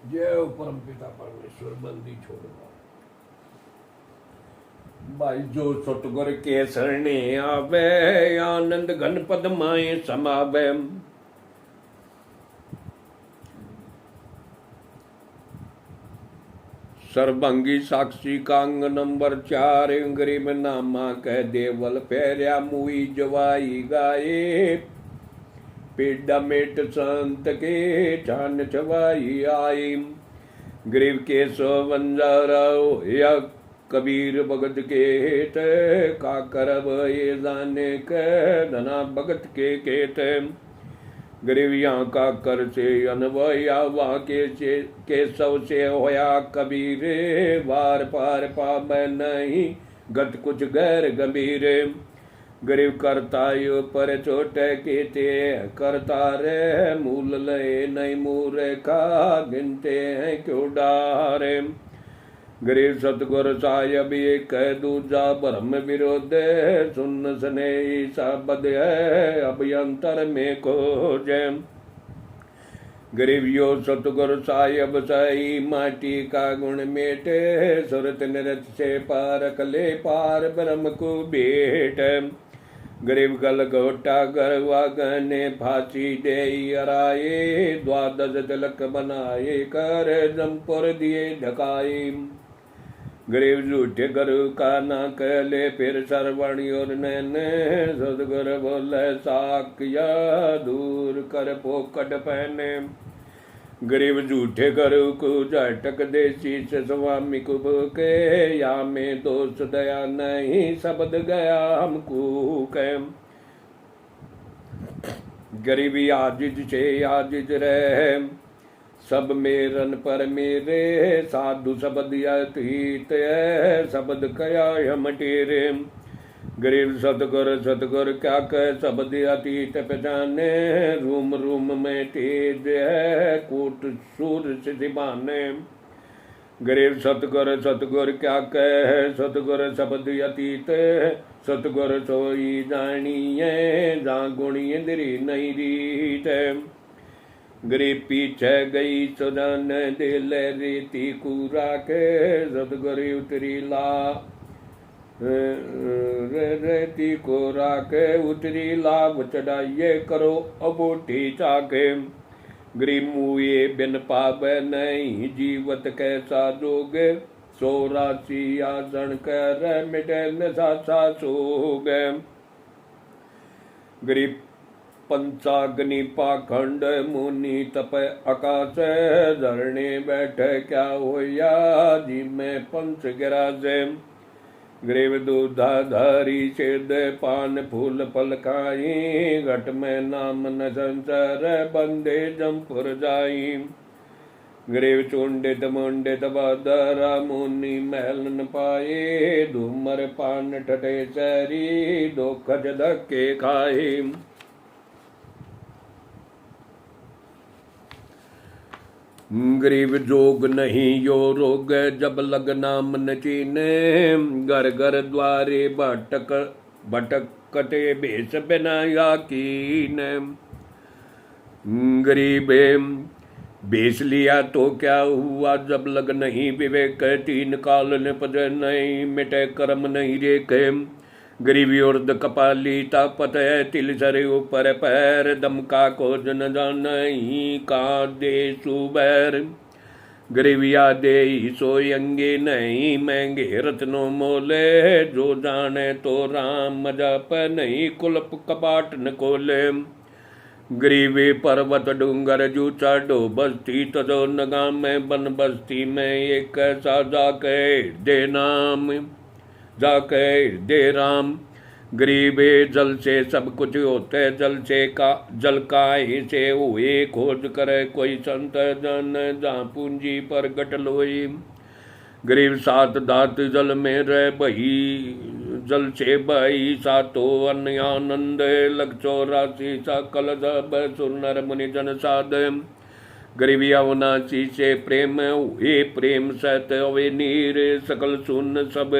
जय हो परम पिता परमेश्वर, बंदी छोड़वा भाई जो सतगुर के शरणे आवे, आनंद घन पद माए समावे। सर्वंगी साक्षी कांग नंबर 4, गरीब नामा कह देवल पैरिया मुई जवाई गाए। पेड़ा मेट संत के छान छवाई आई। गरीब के सो या कबीर भगत के हेत, का करब ये जाने के धना भगत के केत। गरीब यहाँ का कर से अनवया वहाँ के सव से होया कबीर, वार पार पाब नहीं गत कुछ गैर गंभीर। गरीब करता यो पर छोटे के ते करता रे, मूल लय नहीं मूरे का गिनते हैं क्यों डारे। गरीब सतगुर साहब ये कह दूजा ब्रह्म विरोध, सुन सने शब्द है अभ्यंतर में खोजे। गरीब यो सतगुर साहब सही माटी का गुण मेटे, सुरत निरत से पारक ले पार ब्रह्म को बेट। गरीब गल घोटा गरवा गने फांसी दे अराए, द्वादश तिलक बनाए कर जमपुर दिए ढकाए। गरीब झूठे गुरु का ना कहले फिर श्रवण और नैन, सदगुर बोले साकिया दूर कर पोकट पहने। गरीब झूठे गुरु को झटक दे शीश स्वामी कुब के, या में दोष दया नहीं शब्द गया हमको कैम। गरीबी आजिज से आजिज रहे, सब मेरन पर मेरे, साधु शब्द अतीत है शब्द कया हम टेरे। गरीब सतगुर क्या कह शब्द अतीत पहचाने, रूम रूम में तेज है कूट सूर से बाने। गरीब सतगुर क्या कह सतगुर शब्द अतीत, सतगुर सोई जानिए जा गुणी इंद्री नहीं रीत। गरीब पीछे गई सुदन दिल रीति कूरा के, सतगुर उतरी ला रेती को राके उतरी लाभ चढ़ाइए करो अबूठी चाके। गरीब मुए बिन पाप नहीं जीवत कैसा जोग, 84 आसन कर मिटे न सासा सोग। गरीब पंचाग्नि पाखंड मुनि तप आकाश, धरने बैठे क्या होया जी में पंच गिराजे। गरीब दूधाधारी छेद पान फूल फल खाई, घट में नाम न संसार बंदे जमपुर जाई। गरीब चुंडित मुंडित बदरा मुनि महल न पाए, धूमर पान ठटे शरी दो खज धक्के खाए। गरीब जोग नहीं यो रोग, जब लग नाम न चीने, घर घर द्वारे भटकते भेष बिना या कीन। गरीब भेष लिया तो क्या हुआ, जब लग नहीं विवेक, तीन काल निपज नहीं मिटे कर्म नहीं रेखे। गरीबी उर्द कपाली तापत है तिल सरे ऊपर पैर, दम का खोज न जान का दे सुबैर। गरीबिया दे सोयंगे नहीं महंगे रत्नों मोले, जो जाने तो राम जप नहीं कुलप कपाट न खोले। गरीबी पर्वत डूंगर जू चढ़ो बस्ती तजो नगाम में, बन बस्ती में एक ऐसा जाके दे नाम जाके दे राम। गरीबे जल से सब कुछ होते, जल का ही से हुए, खोज करे कोई संत जन जहाँ पूंजी पर गट लोई। गरीब सात दात जल में रह बही, जल से बही सातो अन्न आनंद, लग 84 सकल सब सुर नर मुनि जन साध। गरीबी अवनाशी से प्रेम हुए, प्रेम सत अवे नीर, सकल सुन सब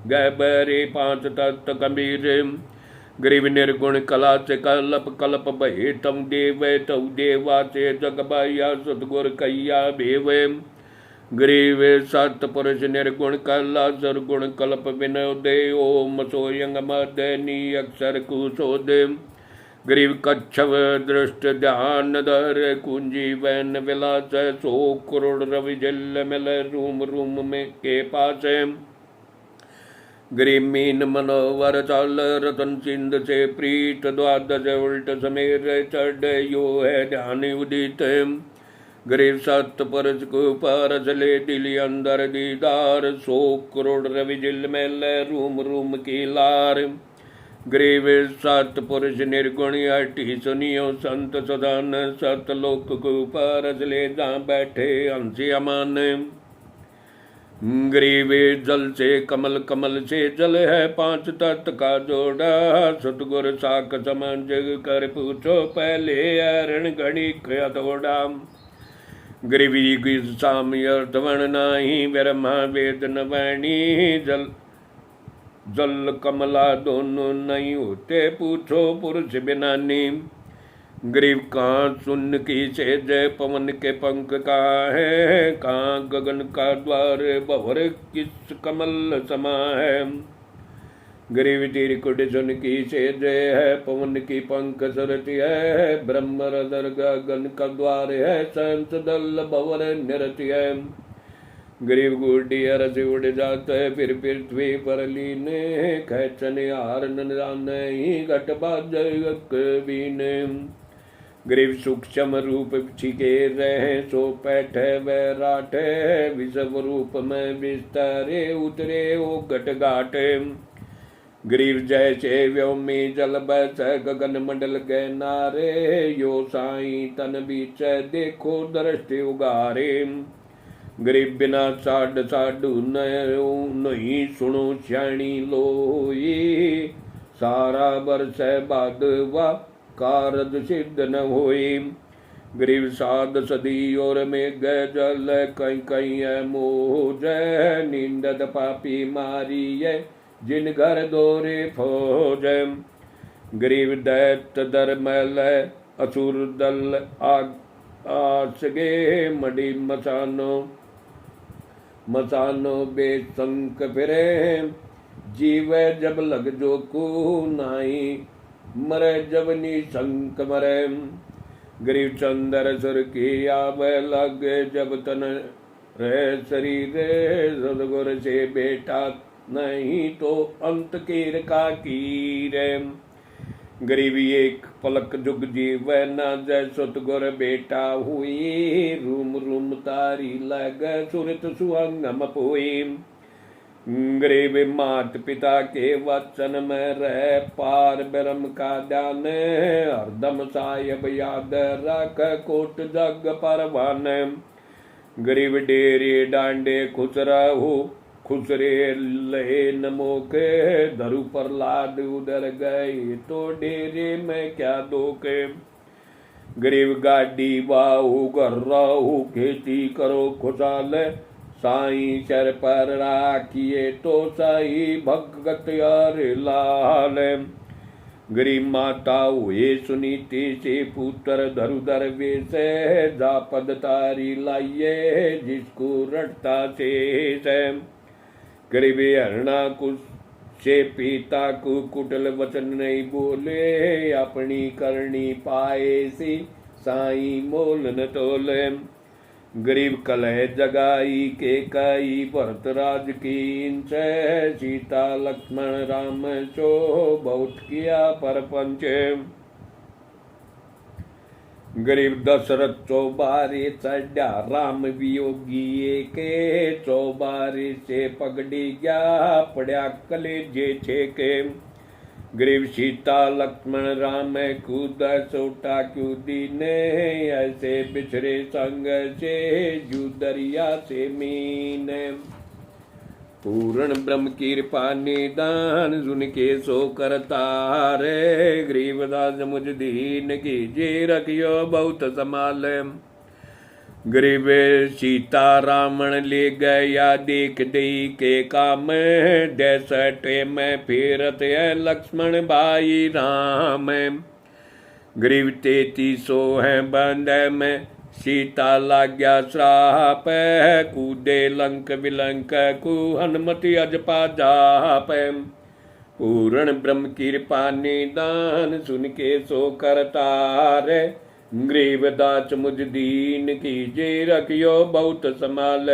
गह बरे 5 तत्व गंभीर। गरीब निर्गुण कला से कल्प कल्प भय तम देव तव देवा से जग बाया सतगुर कैया भेव गरीब सत पुरुष निर्गुण कला सरगुण कल्प विनय दे ओम सोयंग मदनी अक्षर कुशोद गरीब कच्छव दृष्ट ध्यान धर कुंजी वैन विलास सो करोड़ रवि जल मिल रूम रूम में के पास गरीब मीन मनोवर चाल रतन सिंध से प्रीत द्वादश उल्ट समेर चढ़ यो है ध्यान उदित गरीब सत परस को परस ले दिल अंदर दीदार सो करोड़ रवि जिल मेल रूम रूम की लार गरीब सत पुरुष निर्गुण अठी सुनियो संत सदान सत लोक को परस ले जा बैठे हंसी अमान गरीब जल से कमल कमल से जल है पांच तत्व का जोड़ा सतगुर साख समझ कर पूछो पहले अरण गणिक हथौड़ा गरीबी की सामी अर्थवण नाही ब्रह्मा वेद न वाणी जल जल कमला दोनों नहीं होते पूछो पुरुष बिनानी गरीब कहाँ सुन की से जय पवन के पंख का है कहाँ गगन का द्वार भवर किस कमल समा है गरीब तीर कुट सुन की से जय है पवन की पंख सरती है ब्रह्म हृदय गगन का द्वार है संत दल भवर निरति है गरीब गुड्डी अरस उड़ जाता है फिर पृथ्वी पर लीने खैचन हार नन ही घट बाजक बीने गरीब सूक्ष्म रूप छिके रहे सो पैठ वैराट विषव रूप में विस्तारे उतरे ओ घट घाट गरीब जैसे व्योमी जल बस गगन मंडल गए नारे यो साई तन बीच देखो दृष्टि उगारे गरीब बिना साड साडू नहीं सुनो श्याणी लोई सारा बरस बाद वा कारज सिद्ध न होई गरीब साध सदी और में गए जल कई कई मोज नींदत पापी मारी है जिन घर दोरे फौज गरीब दैत दरमल असुर दल आसगे मडी मसानो बेसंक फिरे जीव जब लग जो को नाई मरे जब निशंक मरे गरीब चंदर सुर की आव लग जब तन रह शरीर सदगुर से बेटा नहीं तो अंत कीर का कीर गरीबी एक पलक जुग जीव न जय सतगुर बेटा हुई रूम रूम तारी लग सुरत सुअंगम पोई गरीब मात पिता के वचन में रह पार ब्रह्म का ध्यान हरदम साहिब याद रख कोट जग परवान गरीब डेरे डांडे खुश रहो खुसरे लहे नमो के धरु प्रहलाद उधर गए तो डेरे में क्या दोके गरीब गाड़ी बाहू घर राहू खेती करो खुशाल साई शर पर राखिए तो साई भगत यार लाल गरीब माता हुए सुनीति से पुत्र धरु दर वेश जा पद तारी लाइए जिसको रटता शेष गरीब हरणा कुछ से पिता को कुटल वचन नहीं बोले अपनी करनी पाए सी साई मोल न तोले गरीब कलह जगाई के कई भरत राज की सीता लक्ष्मण राम चो बहुत किया परपंच गरीब दशरथ चौबारे चढ़ा राम वियोगी के चौबारे से पगड़ी गया पड़ा कलेजे छेके गरीब सीता लक्ष्मण राम कूद सोटा कूदी ने ऐसे बिछड़े संग से जू दरिया से मीन पूर्ण ब्रह्म कृपा निदान सुन के सो करता रे गरीब दास मुझ दीन कीजिए रखियो बहुत संभाल गरीब सीता रावण ले गया देख दई के काम, 63 में फेरत है लक्ष्मण भाई राम। गरीब 3300 है बंद में सीता लाग्या श्राप, कूदे लंक विलंक कु हनुमति अजपा जाप। पूर्ण ब्रह्म कृपा निदान सुन के सो करतार, गरीब दास मुझ दीन कीजे रखियो बहुत संभाल।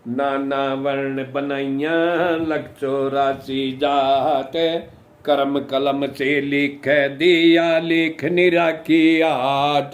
नाना वर्ण बनाइया 184 जात, कर्म कलम से लिख दिया लिख निराखी आत।